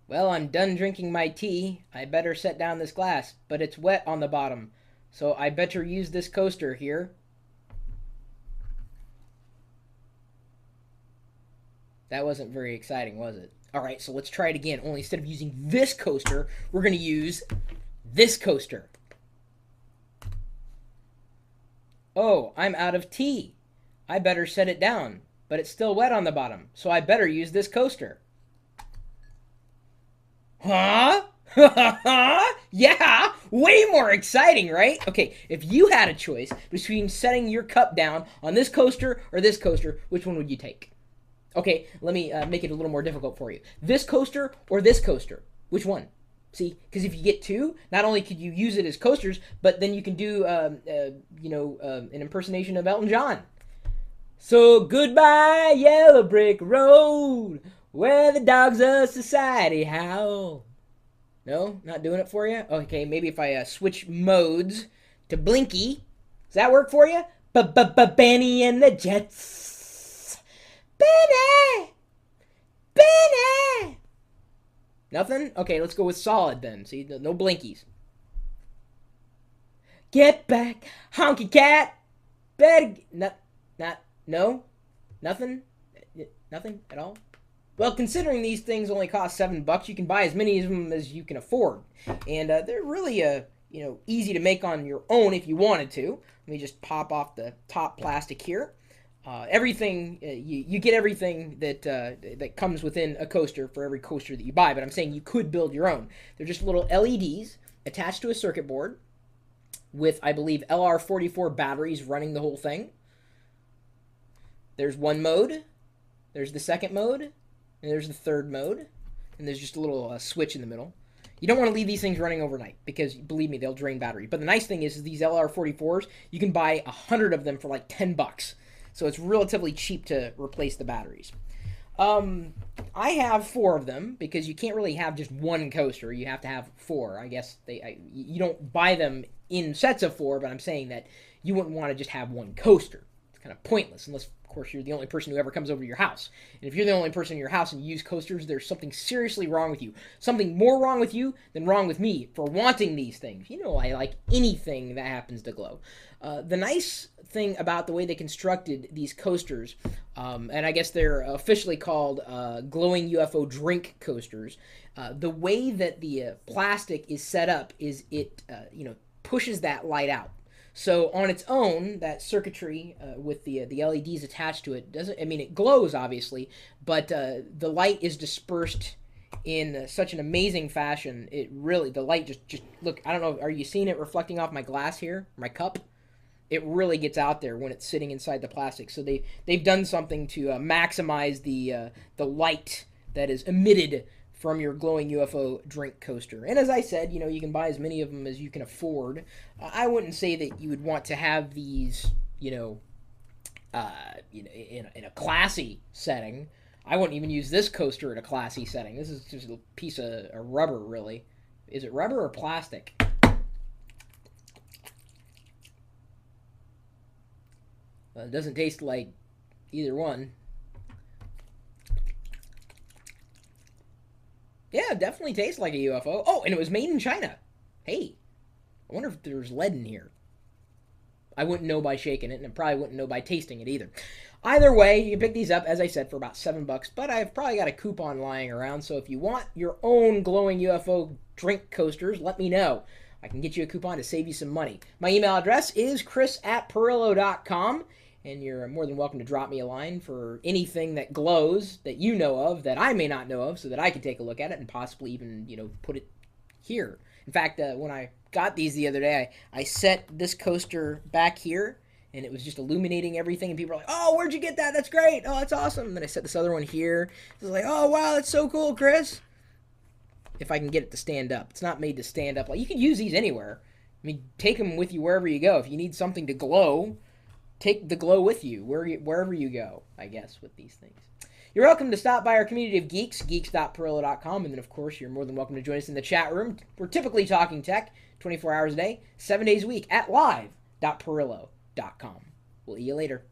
Well, I'm done drinking my tea. I better set down this glass, but it's wet on the bottom. So I better use this coaster here. That wasn't very exciting, was it? Alright, so let's try it again. Only instead of using this coaster, we're going to use this coaster. Oh, I'm out of tea. I better set it down, but it's still wet on the bottom, so I better use this coaster. Huh? Yeah, way more exciting, right? Okay, if you had a choice between setting your cup down on this coaster or this coaster, which one would you take? Okay, let me make it a little more difficult for you. This coaster or this coaster? Which one? See, because if you get two, not only could you use it as coasters, but then you can do, an impersonation of Elton John. So goodbye, yellow brick road, where the dogs of society howl. No, not doing it for you. Okay, maybe if I switch modes to Blinky, does that work for you? Benny and the Jets. Benny, Benny. Nothing? Okay, let's go with solid then. See, no blinkies. Get back, honky cat. Better not no, nothing, nothing at all. Well, considering these things only cost $7, you can buy as many of them as you can afford, and they're really easy to make on your own if you wanted to. Let me just pop off the top plastic here. Everything you get everything that comes within a coaster for every coaster that you buy, but I'm saying you could build your own. They're just little LEDs attached to a circuit board with, I believe, LR44 batteries running the whole thing. There's one mode, there's the second mode, and there's the third mode, and there's just a little switch in the middle. You don't want to leave these things running overnight because, believe me, they'll drain battery. But the nice thing is these LR44s, you can buy 100 of them for like $10. So it's relatively cheap to replace the batteries. I have 4 of them because you can't really have just one coaster. You have to have 4. I guess you don't buy them in sets of 4, but I'm saying that you wouldn't want to just have one coaster. It's kind of pointless unless, of course, you're the only person who ever comes over to your house. And if you're the only person in your house and you use coasters, there's something seriously wrong with you. Something more wrong with you than wrong with me for wanting these things. You know, I like anything that happens to glow. The nice thing about the way they constructed these coasters, and I guess they're officially called glowing UFO drink coasters, the way that the plastic is set up is it pushes that light out. So on its own, that circuitry with the LEDs attached to it doesn't. I mean, it glows obviously, but the light is dispersed in such an amazing fashion. It really, the light just look. I don't know. Are you seeing it reflecting off my glass here, my cup? It really gets out there when it's sitting inside the plastic. So they've done something to maximize the light that is emitted from your glowing UFO drink coaster. And as I said, you can buy as many of them as you can afford. I wouldn't say that you would want to have these, in a classy setting. I wouldn't even use this coaster in a classy setting. This is just a piece of rubber, really. Is it rubber or plastic? Well, it doesn't taste like either one. Yeah, it definitely tastes like a UFO. Oh, and it was made in China. Hey, I wonder if there's lead in here. I wouldn't know by shaking it, and I probably wouldn't know by tasting it either. Either way, you can pick these up, as I said, for about $7, but I've probably got a coupon lying around, so if you want your own glowing UFO drink coasters, let me know. I can get you a coupon to save you some money. My email address is chris@pirillo.com, and you're more than welcome to drop me a line for anything that glows that you know of that I may not know of, so that I can take a look at it and possibly even, put it here. In fact, when I got these the other day, I set this coaster back here, and it was just illuminating everything, and people were like, "Oh, where'd you get that? That's great. Oh, that's awesome." And then I set this other one here. It was like, "Oh, wow, that's so cool, Chris." If I can get it to stand up. It's not made to stand up. Like, you can use these anywhere. I mean, take them with you wherever you go. If you need something to glow, take the glow with you wherever you go, I guess, with these things. You're welcome to stop by our community of geeks, geeks.pirillo.com, and then, of course, you're more than welcome to join us in the chat room. We're typically talking tech 24 hours a day, 7 days a week at live.pirillo.com. We'll see you later.